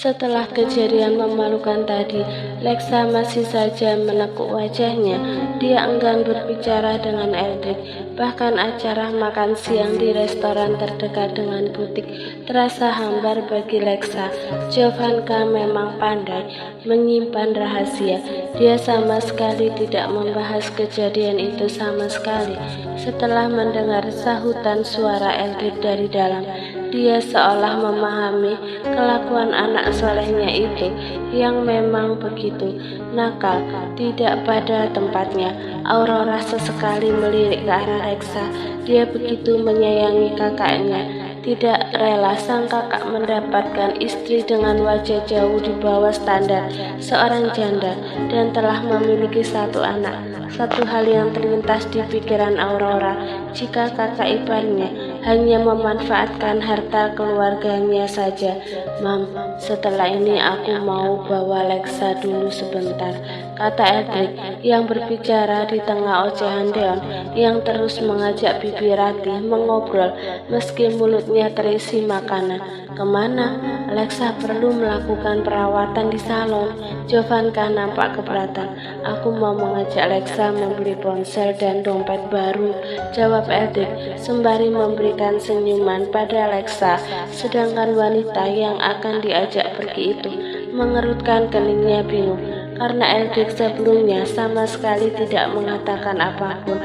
Setelah kejadian memalukan tadi, Lexa masih saja menekuk wajahnya. Dia enggan berbicara dengan Eldrick. Bahkan acara makan siang di restoran terdekat dengan butik terasa hambar bagi Lexa. Jovanka memang pandai menyimpan rahasia. Dia sama sekali tidak membahas kejadian itu sama sekali. Setelah mendengar sahutan suara Eldrick dari dalam, dia seolah memahami kelakuan anak solehnya itu yang memang begitu nakal, tidak pada tempatnya. Aurora sesekali melirik ke arah Lexa. Dia begitu menyayangi kakaknya. Tidak rela sang kakak mendapatkan istri dengan wajah jauh di bawah standar seorang janda dan telah memiliki satu anak. Satu hal yang terlintas di pikiran Aurora, jika kakak iparnya hanya memanfaatkan harta keluarganya saja. Mam, setelah ini aku mau bawa Lexa dulu sebentar, kata Eldrick yang berbicara di tengah ocehan Deon yang terus mengajak Bibi Ratih mengobrol meski mulutnya terisi makanan. Kemana? Lexa perlu melakukan perawatan di salon. Jovanka nampak keberatan. Aku mau mengajak Lexa membeli ponsel dan dompet baru, jawab Eldrick sembari memberikan senyuman pada Lexa. Sedangkan wanita yang akan diajak pergi itu mengerutkan keningnya bingung karena Eldrick sebelumnya sama sekali tidak mengatakan apapun.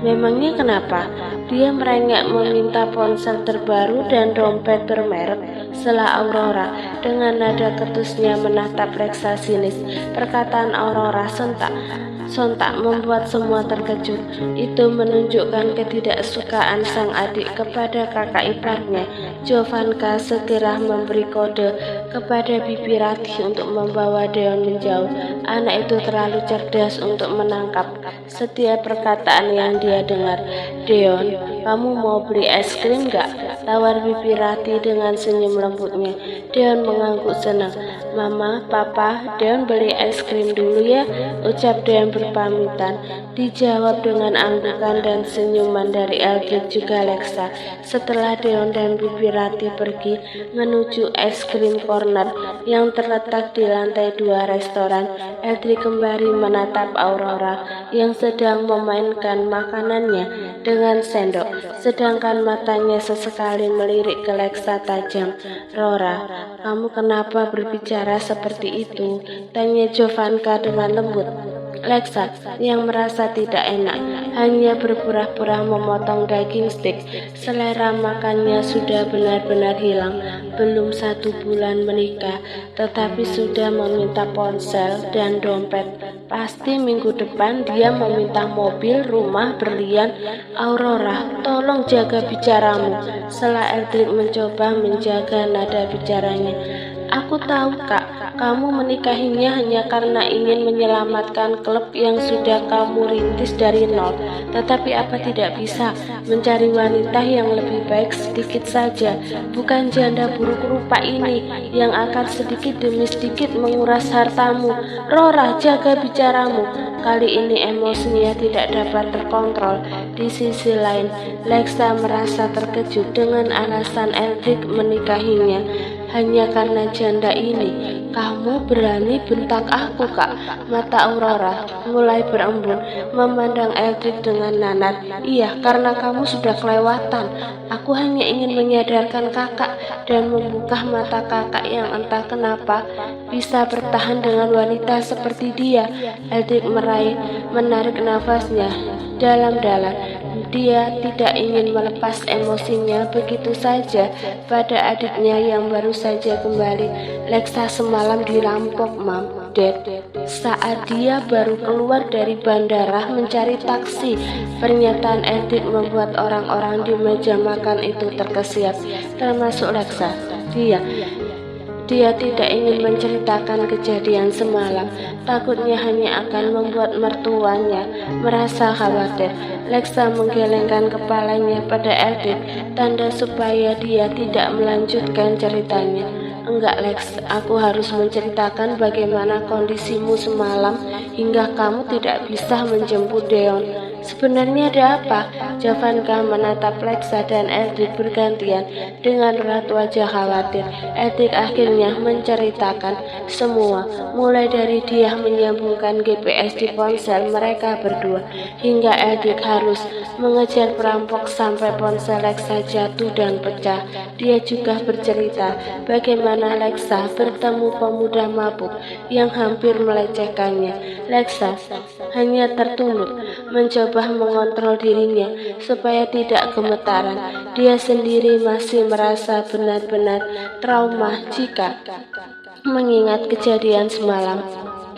Memangnya kenapa? Dia merengek meminta ponsel terbaru dan dompet bermerek, sela Aurora dengan nada ketusnya menatap Lexa sinis. Perkataan Aurora sontak membuat semua terkejut. Itu menunjukkan ketidaksukaan sang adik kepada kakak iparnya. Jovanka segera memberi kode kepada Bibi Ratih untuk membawa Deon menjauh. Anak itu terlalu cerdas untuk menangkap setiap perkataan yang dia dengar. Deon, kamu mau beli es krim gak? Tawar Bibi Ratih dengan senyum lembutnya. Deon mengangguk senang. Mama, Papa, Deon beli es krim dulu ya, ucap Deon berpamitan. Dijawab dengan anggukan dan senyuman dari Eldrick juga Lexa. Setelah Deon dan Bibi Ratih pergi menuju es krim corner yang terletak di lantai 2 restoran, Eldrick kembali menatap Aurora yang sedang memainkan makanannya dengan sendok, sedangkan matanya sesekali melirik ke Lexa tajam. Rora, kamu kenapa berbicara seperti itu? Tanya Jovanka dengan lembut. Lexa yang merasa tidak enak hanya berpura-pura memotong daging steak. Selera makannya sudah benar-benar hilang. Belum 1 bulan menikah, tetapi sudah meminta ponsel dan dompet. Pasti minggu depan dia meminta mobil, rumah, berlian. Aurora, tolong jaga bicaramu, sela Eldrick mencoba menjaga nada bicaranya. Aku tahu kak, kamu menikahinya hanya karena ingin menyelamatkan klub yang sudah kamu rintis dari nol. Tetapi apa tidak bisa mencari wanita yang lebih baik sedikit saja, bukan janda buruk rupa ini yang akan sedikit demi sedikit menguras hartamu. Rora, jaga bicaramu. Kali ini emosinya tidak dapat terkontrol. Di sisi lain, Lexa merasa terkejut dengan alasan Eldrick menikahinya hanya karena janda ini. Kamu berani bentak aku kak? Mata Aurora mulai berembun memandang Eldrick dengan nanar. Iya, karena kamu sudah kelewatan. Aku hanya ingin menyadarkan kakak dan membuka mata kakak yang entah kenapa bisa bertahan dengan wanita seperti dia. Eldrick menarik nafasnya dalam-dalam. Dia tidak ingin melepas emosinya begitu saja pada adiknya yang baru saja kembali. Lexa semalam dirampok, Mam, Dad, saat dia baru keluar dari bandara mencari taksi. Pernyataan Eldrick membuat orang-orang di meja makan itu terkesiap, termasuk Lexa. Dia tidak ingin menceritakan kejadian semalam, takutnya hanya akan membuat mertuanya merasa khawatir. Lexa menggelengkan kepalanya pada Eldrick, tanda supaya dia tidak melanjutkan ceritanya. Enggak Lex, aku harus menceritakan bagaimana kondisimu semalam hingga kamu tidak bisa menjemput Deon. Sebenarnya ada apa? Jovanka menatap Lexa dan Eldrik bergantian dengan raut wajah khawatir. Eldrik akhirnya menceritakan semua, mulai dari dia menyambungkan GPS di ponsel mereka berdua, hingga Eldrik harus mengejar perampok sampai ponsel Lexa jatuh dan pecah. Dia juga bercerita bagaimana Lexa bertemu pemuda mabuk yang hampir melecehkannya. Lexa hanya tertunduk, mencoba mengontrol dirinya supaya tidak gemetaran. Dia sendiri masih merasa benar-benar trauma jika mengingat kejadian semalam.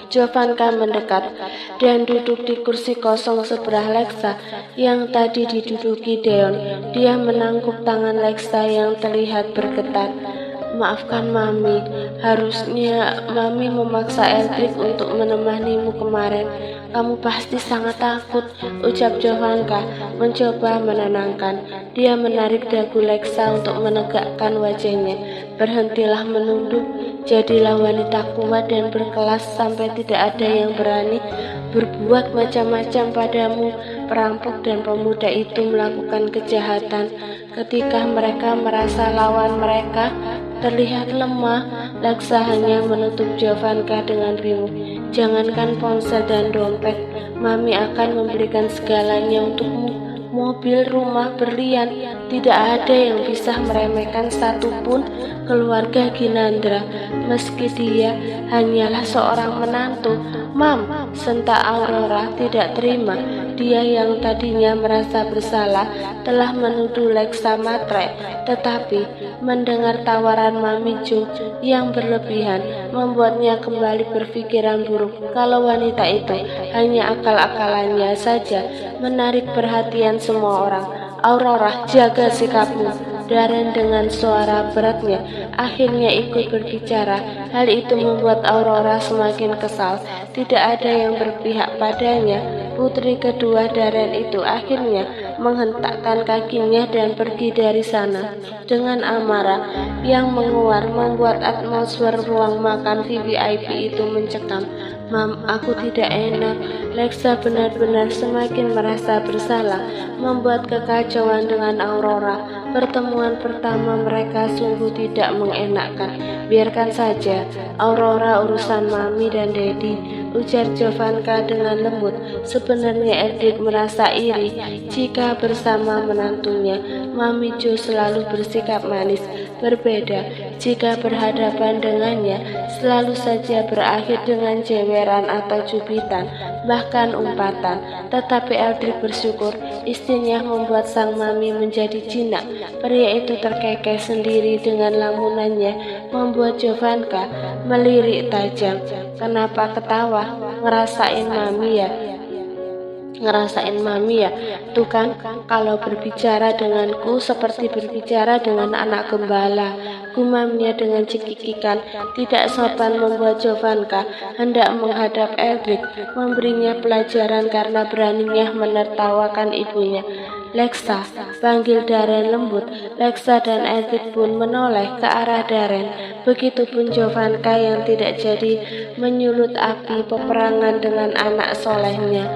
Jovanka mendekat dan duduk di kursi kosong sebelah Lexa yang tadi diduduki Deon. Dia menangkuk tangan Lexa yang terlihat bergetar. Maafkan Mami, harusnya Mami memaksa Eldrik untuk menemanimu kemarin. Kamu pasti sangat takut, ucap Jovanka mencoba menenangkan. Dia menarik dagu Lexa untuk menegakkan wajahnya. Berhentilah menunduk, jadilah wanita kuat dan berkelas sampai tidak ada yang berani berbuat macam-macam padamu. Perampok dan pemuda itu melakukan kejahatan ketika mereka merasa lawan mereka terlihat lemah. Lexa hanya menutup Jovanka dengan bingung. Jangankan ponsel dan dompet, Mami akan memberikan segalanya untukmu. Mobil, rumah, berlian, tidak ada yang bisa meremehkan satupun keluarga Ginandra, meski dia hanyalah seorang menantu. Mam, sentak Aurora tidak terima. Dia yang tadinya merasa bersalah telah menuduh Lexa matre, tetapi mendengar tawaran Mami Jo yang berlebihan membuatnya kembali berpikiran buruk kalau wanita itu hanya akal-akalannya saja menarik perhatian semua orang. Aurora, jaga sikapmu. Darren dengan suara beratnya akhirnya ikut berbicara. Hal itu membuat Aurora semakin kesal. Tidak ada yang berpihak padanya. Putri kedua Darren itu akhirnya menghentakkan kakinya dan pergi dari sana dengan amarah yang menguar, membuat atmosfer ruang makan VIP itu mencekam. Mam, aku tidak enak. Lexa benar-benar semakin merasa bersalah membuat kekacauan dengan Aurora. Pertemuan pertama mereka sungguh tidak mengenakkan. Biarkan saja, Aurora urusan Mami dan Daddy, ujar Jovanka dengan lembut. Sebenarnya Eldrik merasa iri jika bersama menantunya. Mami Jo selalu bersikap manis. Berbeda jika berhadapan dengannya, selalu saja berakhir dengan jeweran atau cubitan, bahkan umpatan. Tetapi Eldrik bersyukur istrinya membuat sang Mami menjadi jinak. Pria itu terkekeh sendiri dengan lamunannya, membuat Jovanka melirik tajam. Kenapa ketawa? Ngerasain Mami ya? Tuh kan, kalau berbicara denganku seperti berbicara dengan anak gembala, gumamnya dengan cekikikan. Tidak sopan membuat Jovanka hendak menghadap Eldrik, memberinya pelajaran karena beraninya menertawakan ibunya. Lexa, panggil Darren lembut. Lexa dan Eldrik pun menoleh ke arah Darren. Begitupun Jovanka yang tidak jadi menyulut api peperangan dengan anak solehnya.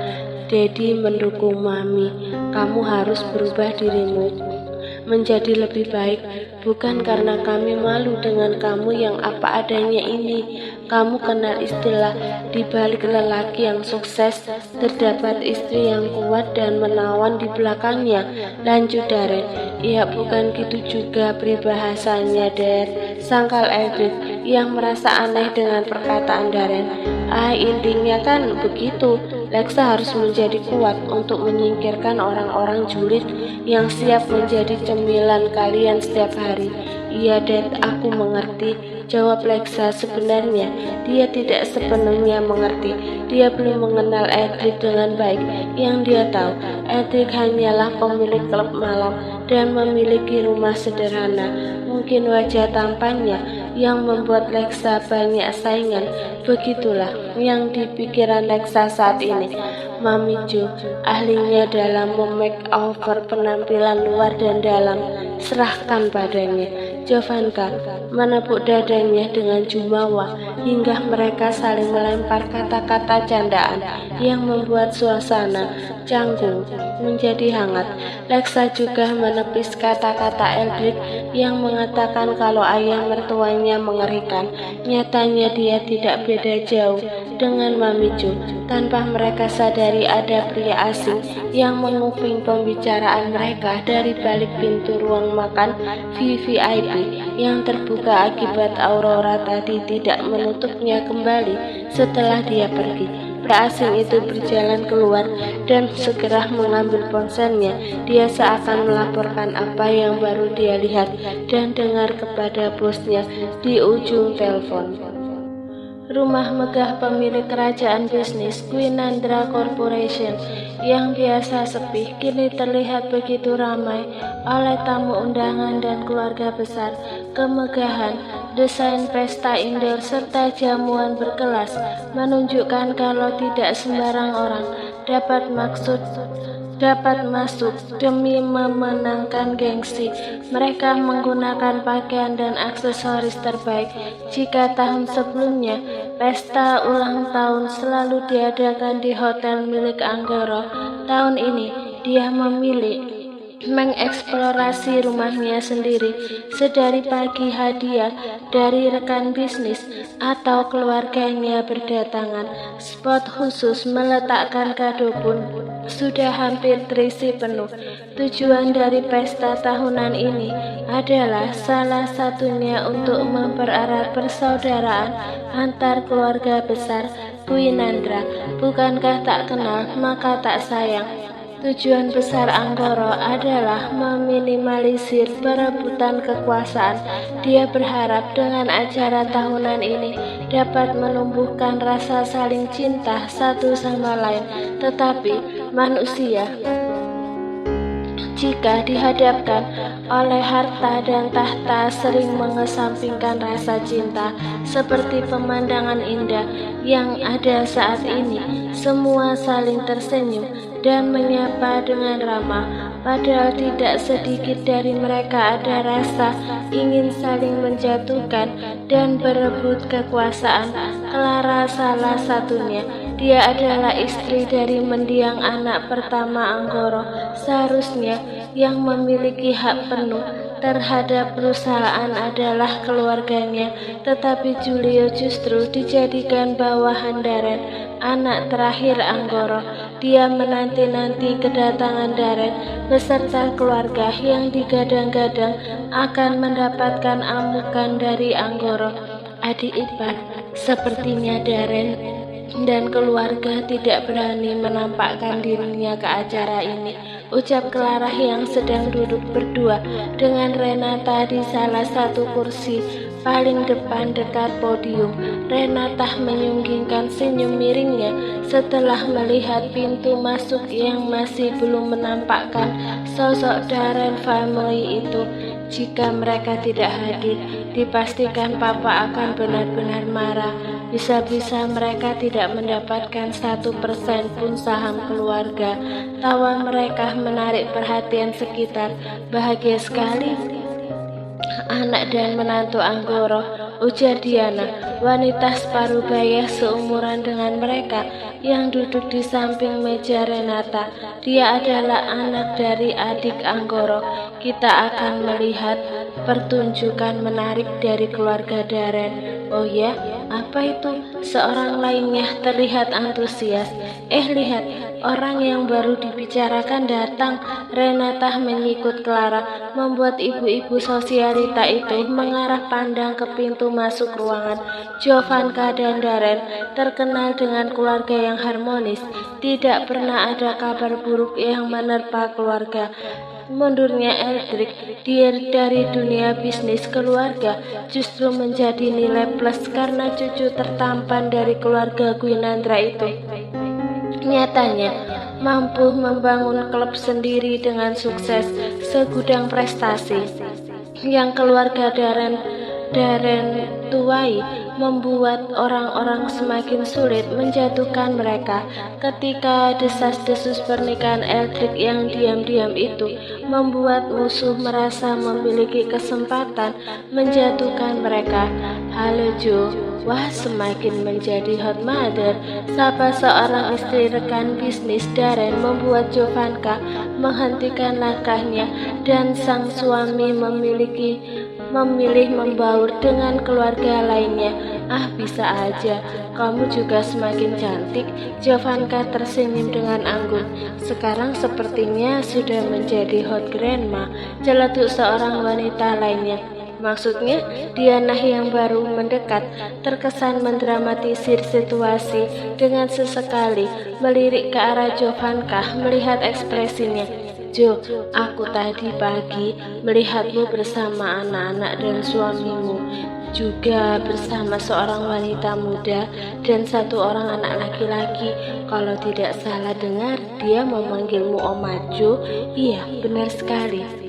Daddy mendukung Mami. Kamu harus berubah dirimu menjadi lebih baik, bukan karena kami malu dengan kamu yang apa adanya ini. Kamu kenal istilah di balik lelaki yang sukses terdapat istri yang kuat dan menawan di belakangnya, lanjut Darren. Ya bukan gitu juga peribahasanya, Der, sangkal Eldrik yang merasa aneh dengan perkataan Darren. Intinya kan begitu. Lexa harus menjadi kuat untuk menyingkirkan orang-orang julid yang siap menjadi cemilan kalian setiap hari. Iya, Dad, aku mengerti, jawab Lexa. Sebenarnya dia tidak sepenuhnya mengerti. Dia belum mengenal Eldrik dengan baik. Yang dia tahu, Eldrik hanyalah pemilik klub malam dan memiliki rumah sederhana. Mungkin wajah tampannya yang membuat Lexa banyak saingan. Begitulah yang di pikiran Lexa saat ini. Mami Jo, ahlinya dalam memakeover penampilan luar dan dalam, serahkan padanya. Jovanka menepuk dadanya dengan jumawa hingga mereka saling melempar kata-kata candaan yang membuat suasana canggung menjadi hangat. Lexa juga menepis kata-kata Eldrick yang mengatakan kalau ayah mertuanya mengerikan. Nyatanya dia tidak beda jauh dengan Mami Jo. Tanpa mereka sadari ada pria asing yang menguping pembicaraan mereka dari balik pintu ruang makan VVIP yang terbuka akibat Aurora tadi tidak menutupnya kembali setelah dia pergi. Pria asing itu berjalan keluar dan segera mengambil ponselnya. Dia seakan melaporkan apa yang baru dia lihat dan dengar kepada bosnya di ujung telepon. Rumah megah pemilik kerajaan bisnis Gwynandra Corporation yang biasa sepi kini terlihat begitu ramai oleh tamu undangan dan keluarga besar. Kemegahan, desain pesta indoor serta jamuan berkelas menunjukkan kalau tidak sembarang orang dapat masuk demi memenangkan gengsi. Mereka menggunakan pakaian dan aksesoris terbaik. Jika tahun sebelumnya pesta ulang tahun selalu diadakan di hotel milik Anggoro, tahun ini dia memilih mengeksplorasi rumahnya sendiri. Sedari pagi hadiah dari rekan bisnis atau keluarganya berdatangan. Spot khusus meletakkan kado pun sudah hampir terisi penuh. Tujuan dari pesta tahunan ini adalah salah satunya untuk mempererat persaudaraan antar keluarga besar Gwynandra. Bukankah tak kenal maka tak sayang? Tujuan besar Anggoro adalah meminimalisir perebutan kekuasaan. Dia berharap dengan acara tahunan ini dapat menumbuhkan rasa saling cinta satu sama lain. Tetapi manusia jika dihadapkan oleh harta dan tahta sering mengesampingkan rasa cinta seperti pemandangan indah yang ada saat ini. Semua saling tersenyum dan menyapa dengan ramah, padahal tidak sedikit dari mereka ada rasa ingin saling menjatuhkan dan berebut kekuasaan. Clara salah satunya. Dia adalah istri dari mendiang anak pertama Anggoro. Seharusnya yang memiliki hak penuh terhadap perusahaan adalah keluarganya, tetapi Giulio justru dijadikan bawahan Darren, anak terakhir Anggoro. Dia menanti-nanti kedatangan Darren beserta keluarga yang digadang-gadang akan mendapatkan amukan dari Anggoro. Adik ipar, sepertinya Darren dan keluarga tidak berani menampakkan dirinya ke acara ini, ucap Clara yang sedang duduk berdua dengan Renata di salah satu kursi paling depan dekat podium. Renata menyunggingkan senyum miringnya setelah melihat pintu masuk yang masih belum menampakkan sosok Darren family itu. Jika mereka tidak hadir, dipastikan Papa akan benar-benar marah. Bisa-bisa mereka tidak mendapatkan 1% pun saham keluarga. Tawa mereka menarik perhatian sekitar. Bahagia sekali anak dan menantu Anggoro, ujar Diana, wanita separuh baya seumuran dengan mereka yang duduk di samping meja Renata. Dia adalah anak dari adik Anggoro. Kita akan melihat pertunjukan menarik dari keluarga Darren. Oh ya, apa itu? Seorang lainnya terlihat antusias. Lihat, orang yang baru dibicarakan datang. Renata menyikut Clara, membuat ibu-ibu sosialita itu mengarah pandang ke pintu masuk ruangan. Jovanka dan Darren terkenal dengan keluarga yang harmonis. Tidak pernah ada kabar buruk yang menerpa keluarga. Mundurnya Eldrick dari dunia bisnis keluarga justru menjadi nilai plus karena cucu tertampan dari keluarga Gwynandra itu nyatanya mampu membangun klub sendiri dengan sukses. Segudang prestasi yang keluarga Darren tuai membuat orang-orang semakin sulit menjatuhkan mereka. Ketika desas-desus pernikahan Eldrick yang diam-diam itu membuat musuh merasa memiliki kesempatan menjatuhkan mereka. Halo Joe. Wah, semakin menjadi hot mother. Sapa seorang istri rekan bisnis Darren membuat Jovanka menghentikan langkahnya dan sang suami memilih membaur dengan keluarga lainnya. Ah, bisa aja, kamu juga semakin cantik. Jovanka tersenyum dengan anggun. Sekarang sepertinya sudah menjadi hot grandma, celetuk seorang wanita lainnya. Maksudnya, Diana yang baru mendekat terkesan mendramatisir situasi dengan sesekali melirik ke arah Jovanka melihat ekspresinya. Jo, aku tadi pagi melihatmu bersama anak-anak dan suamimu, juga bersama seorang wanita muda dan satu orang anak laki-laki. Kalau tidak salah dengar, dia memanggilmu Oma Jo. Iya, benar sekali.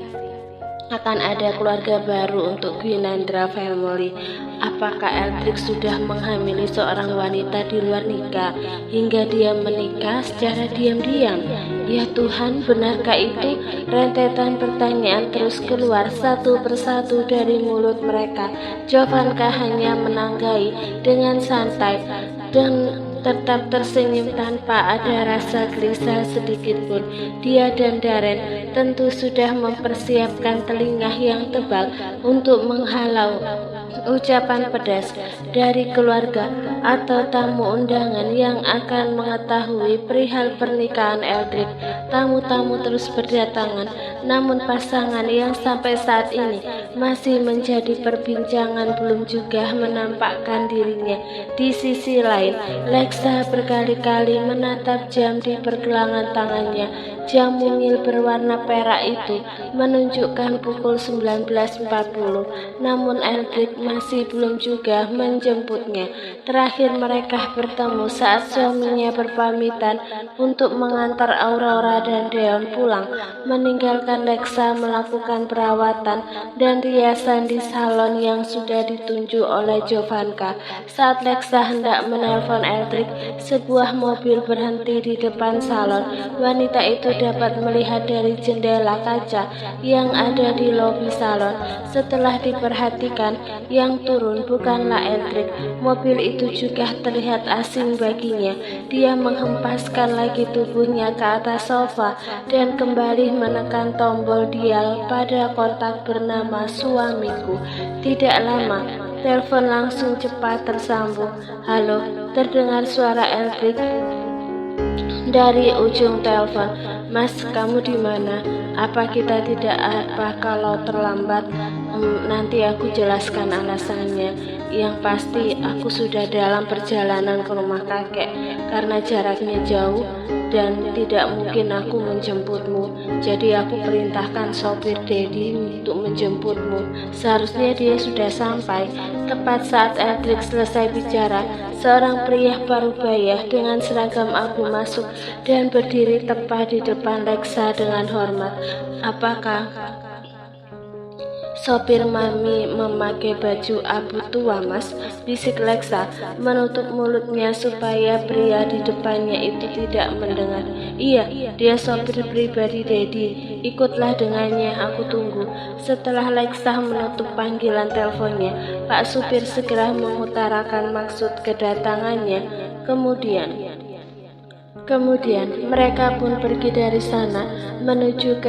Akan ada keluarga baru untuk Gwynandra family. Apakah Eldrick sudah menghamili seorang wanita di luar nikah hingga dia menikah secara diam-diam? Ya Tuhan, benarkah itu? Rentetan pertanyaan terus keluar satu persatu dari mulut mereka. Jovanka hanya menanggapi dengan santai dan tetap tersenyum tanpa ada rasa gelisah sedikit pun. Dia dan Darren tentu sudah mempersiapkan telinga yang tebal untuk menghalau ucapan pedas dari keluarga atau tamu undangan yang akan mengetahui perihal pernikahan Eldrick. Tamu-tamu terus berdatangan, namun pasangan yang sampai saat ini masih menjadi perbincangan belum juga menampakkan dirinya. Di sisi lain, Lexa berkali-kali menatap jam di pergelangan tangannya. Jam mungil berwarna perak itu menunjukkan pukul 19.40, namun Eldrick masih belum juga menjemputnya. Terakhir mereka bertemu saat suaminya berpamitan untuk mengantar Aurora dan Deon pulang, meninggalkan Lexa melakukan perawatan dan riasan di salon yang sudah ditunjuk oleh Jovanka. Saat Lexa hendak menelpon Eldrick, sebuah mobil berhenti di depan salon. Wanita itu dapat melihat dari jendela kaca yang ada di lobi salon. Setelah diperhatikan, yang turun bukanlah Eldrick. Mobil itu juga terlihat asing baginya. Dia menghempaskan lagi tubuhnya ke atas sofa dan kembali menekan tombol dial pada kontak bernama suamiku. Tidak lama, telepon langsung cepat tersambung. Halo, terdengar suara Eldrick dari ujung telepon. Mas, kamu di mana? Apa kita tidak apa kalau terlambat? Nanti aku jelaskan alasannya. Yang pasti aku sudah dalam perjalanan ke rumah kakek karena jaraknya jauh dan tidak mungkin aku menjemputmu. Jadi aku perintahkan sopir Dedi untuk menjemputmu. Seharusnya dia sudah sampai. Tepat saat Eldrick selesai bicara, seorang pria parubaya dengan seragam abu masuk dan berdiri tepat di depan Lexa dengan hormat. Apakah sopir Mami memakai baju abu tua, Mas? Bisik Lexa, menutup mulutnya supaya pria di depannya itu tidak mendengar. Iya, dia sopir pribadi Dedi. Ikutlah dengannya, aku tunggu. Setelah Lexa menutup panggilan teleponnya, Pak supir segera mengutarakan maksud kedatangannya. Kemudian mereka pun pergi dari sana menuju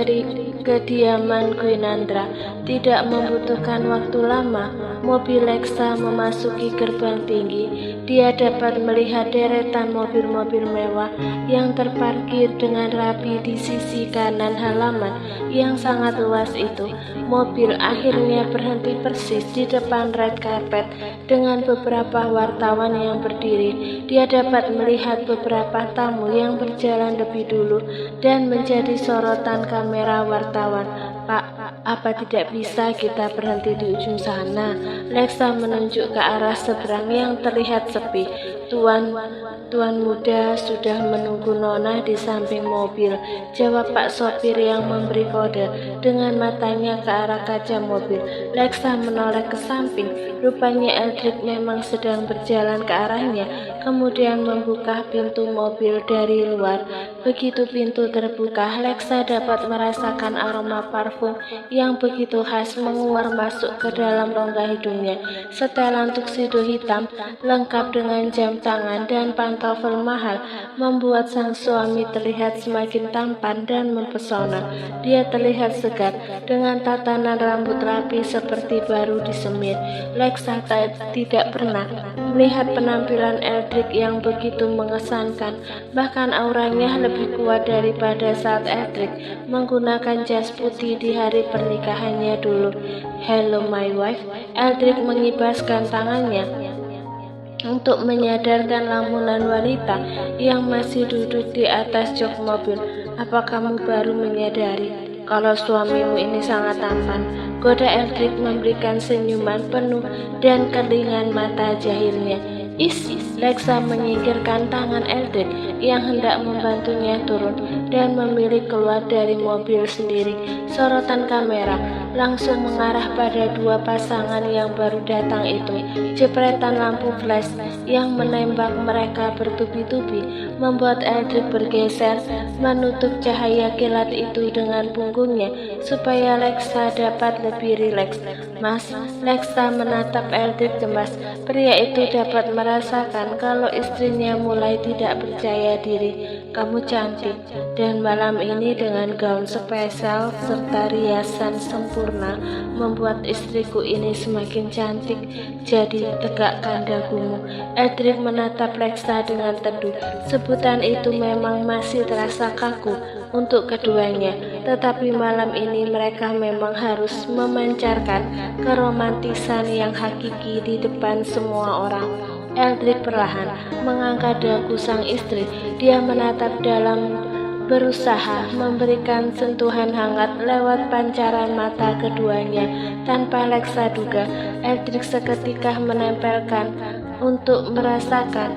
kediaman Gwynandra. Tidak membutuhkan waktu lama, mobil Lexa memasuki gerbang tinggi. Dia dapat melihat deretan mobil-mobil mewah yang terparkir dengan rapi di sisi kanan halaman yang sangat luas itu. Mobil akhirnya berhenti persis di depan red carpet dengan beberapa wartawan yang berdiri. Dia dapat melihat beberapa tamu yang berjalan lebih dulu dan menjadi sorotan kamera wartawan. Pak, apa tidak bisa kita berhenti di ujung sana? Lexa menunjuk ke arah seberang yang terlihat sepi. Tuan muda sudah menunggu Nona di samping mobil, jawab Pak sopir yang memberi kode dengan matanya ke arah kaca mobil. Lexa menoleh ke samping. Rupanya Eldrick memang sedang berjalan ke arahnya, kemudian membuka pintu mobil dari luar. Begitu pintu terbuka, Lexa dapat merasakan aroma parfum yang begitu khas menguar masuk ke dalam rongga hidungnya. Setelan tuxedo hitam, lengkap dengan jam tangan dan pantofel mahal, membuat sang suami terlihat semakin tampan dan mempesona. Dia terlihat segar, dengan tatanan rambut rapi seperti baru disemir. Lexa tidak pernah melihat penampilan Eldrick yang begitu mengesankan, bahkan auranya lebih kuat daripada saat Eldrick menggunakan jas putih di hari pernikahannya dulu. "Hello my wife." Eldrick mengibaskan tangannya untuk menyadarkan lamunan wanita yang masih duduk di atas jok mobil. "Apa kamu baru menyadari kalau suamimu ini sangat tampan?" Goda Eldrick memberikan senyuman penuh dan kelingan mata jahilnya. "Is." Lexa menyingkirkan tangan Eldrick yang hendak membantunya turun dan memilih keluar dari mobil sendiri. Sorotan kamera langsung mengarah pada dua pasangan yang baru datang itu. Jepretan lampu flash yang menembak mereka bertubi-tubi membuat Eldrick bergeser menutup cahaya kilat itu dengan punggungnya supaya Lexa dapat lebih rileks. "Mas." Lexa menatap Eldrick cemas. Pria itu dapat merasakan kalau istrinya mulai tidak percaya diri. "Kamu cantik, dan malam ini dengan gaun spesial serta riasan sempurna membuat istriku ini semakin cantik. Jadi tegakkan dagumu." Eldrick menatap Lexa dengan teduh. Sebutan itu memang masih terasa kaku untuk keduanya, tetapi malam ini mereka memang harus memancarkan keromantisan yang hakiki di depan semua orang. Eldrick perlahan mengangkat dagu sang istri. Dia menatap dalam, berusaha memberikan sentuhan hangat lewat pancaran mata keduanya. Tanpa Lexa duga, Eldrick seketika menempelkan untuk merasakan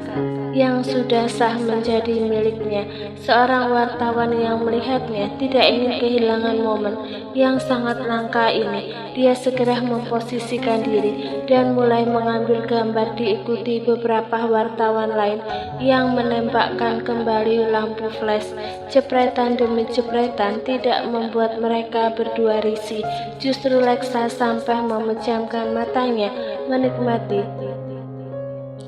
yang sudah sah menjadi miliknya. Seorang wartawan yang melihatnya tidak ingin kehilangan momen yang sangat langka ini. Dia segera memposisikan diri dan mulai mengambil gambar, diikuti beberapa wartawan lain yang menembakkan kembali lampu flash. Jepretan demi jepretan tidak membuat mereka berdua risih. Justru Lexa sampai memejamkan matanya menikmati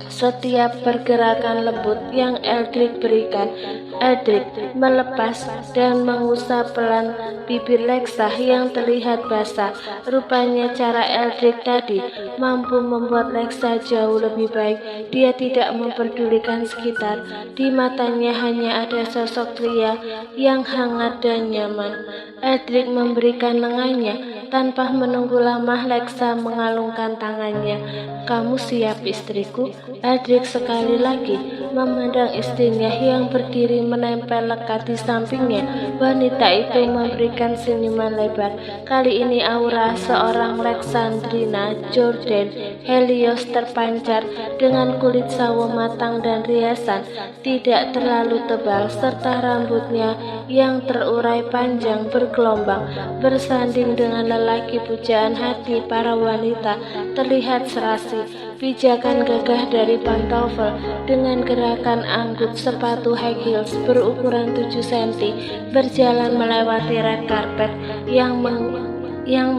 setiap pergerakan lembut yang Eldrick berikan. Eldrick melepas dan mengusap pelan bibir Lexa yang terlihat basah. Rupanya cara Eldrick tadi mampu membuat Lexa jauh lebih baik. Dia tidak memperdulikan sekitar. Di matanya hanya ada sosok pria yang hangat dan nyaman. Eldrick memberikan lengannya. Tanpa menunggu lama, Lexa mengalungkan tangannya. "Kamu siap, istriku?" Eldrick sekali lagi memandang istrinya yang berdiri menempel lekat di sampingnya. Wanita itu memberikan senyuman lebar. Kali ini aura seorang Alexandrina Jordan Helios terpancar dengan kulit sawo matang dan riasan tidak terlalu tebal, serta rambutnya yang terurai panjang bergelombang bersanding dengan lelaki pujaan hati para wanita terlihat serasi. Pijakan gagah dari pantofel dengan gerakan anggut sepatu high heels berukuran 7 cm berjalan melewati red carpet yang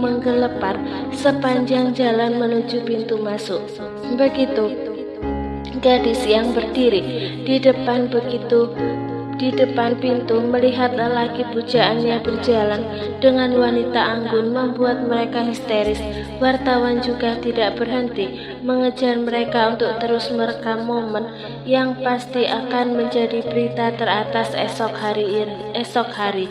menggelepar sepanjang jalan menuju pintu masuk. Begitu gadis yang berdiri di depan pintu melihat lelaki pujaannya berjalan dengan wanita anggun membuat mereka histeris. Wartawan juga tidak berhenti mengejar mereka untuk terus merekam momen yang pasti akan menjadi berita teratas esok hari.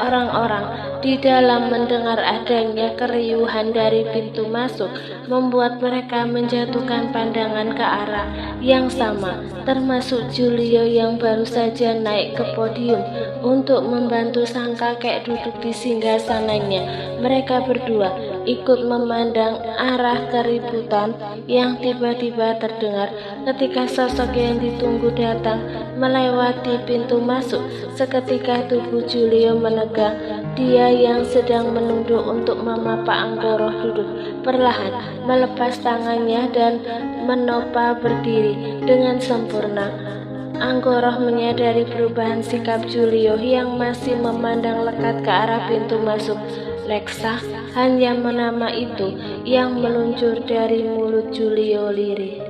Orang-orang di dalam mendengar adanya keriuhan dari pintu masuk membuat mereka menjatuhkan pandangan ke arah yang sama, termasuk Julio yang baru saja naik ke podium untuk membantu sang kakek duduk di singgasananya. Mereka berdua ikut memandang arah keributan yang tiba-tiba terdengar ketika sosok yang ditunggu datang melewati pintu masuk. Seketika tubuh Julio menegang. Dia yang sedang menunduk untuk memapa Anggoroh duduk perlahan melepas tangannya dan menopang berdiri dengan sempurna. Anggoroh menyadari perubahan sikap Julio yang masih memandang lekat ke arah pintu masuk. Leksa, hanya nama itu yang meluncur dari mulut Julio lirih.